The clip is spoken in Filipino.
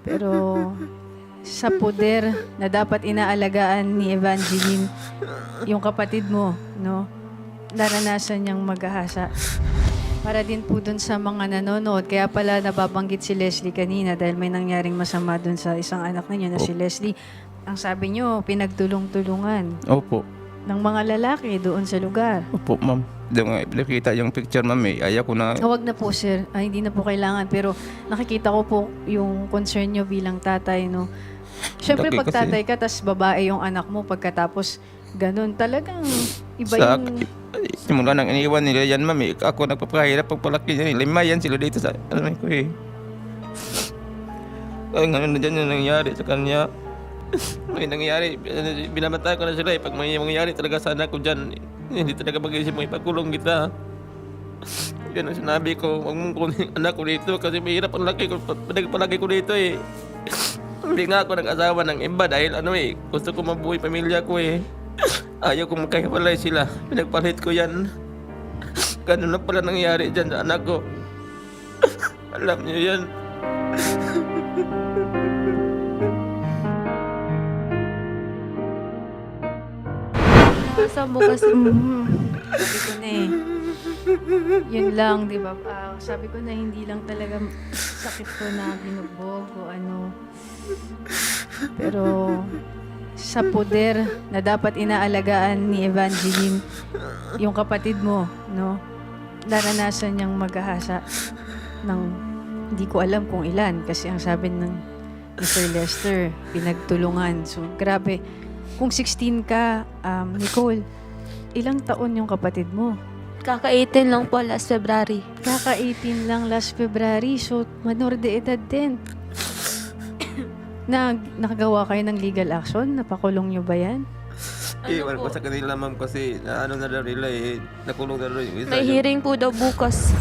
Pero sa poder na dapat inaalagaan ni Evangeline, yung kapatid mo, no? Naranasan niyang maghahasa. Para din po dun sa mga nanonood, kaya pala nababanggit si Leslie kanina dahil may nangyaring masama dun sa isang anak ninyo na si Leslie. Ang sabi niyo, pinagtulong-tulungan Opo. ng mga lalaki doon sa lugar. Opo, ma'am. Doon nga, nakita yung picture, ma'am eh. Ayaw ko na. Huwag na po, sir. Ay, hindi na po kailangan. Pero nakikita ko po yung concern nyo bilang tatay, no? Siyempre, Laki pag kasi. tatay ka, tas babae yung anak mo, pagkatapos ganun, talagang iba Sa, yung... simula nang iniwan nila yan, ma'am eh. Ako nagpapahirap pagpalaki niya. Lima yan sila dito sa, alam ko eh. Ay, ano na dyan yung nangyari sa kanya. May nangyari, binamatay ko na sila eh. Pag may mangyari talaga sa anak ko dyan, hindi talaga mag-isip mo ipagkulong kita. Yan ang sinabi ko, huwag mong kunin anak ko dito kasi mahirap ang laki ko, palagi ko dito eh. Hindi nga ako nag-asawa ng iba dahil ano eh, gusto ko mabuhay pamilya ko eh. Ayaw ko magkahiwalay sila, pinagpalit ko yan. Ganun na pala nangyari dyan sa anak ko. Alam niyo yan. Sa mo kasi Sabi ko na eh. Yun lang, di ba? Sabi ko na hindi lang talaga sakit ko na binugbog o ano. Pero sa poder na dapat inaalagaan ni Evangeline, yung kapatid mo, no? Naranasan niyang maghahasa ng hindi ko alam kung ilan kasi ang sabi ng Mr. Lester, pinagtulungan. So, grabe. Kung 16 ka, Nicole, ilang taon yung kapatid mo? kaka-18 lang po last February. Kaka-18 lang last February, so minor de edad din. Nakagawa kayo ng legal action? Napakulong nyo ba yan? Iwan po? ko sa kanila, ma'am, kasi ano na daw nila eh, nakulong na daw yung isa. May hearing po daw bukas.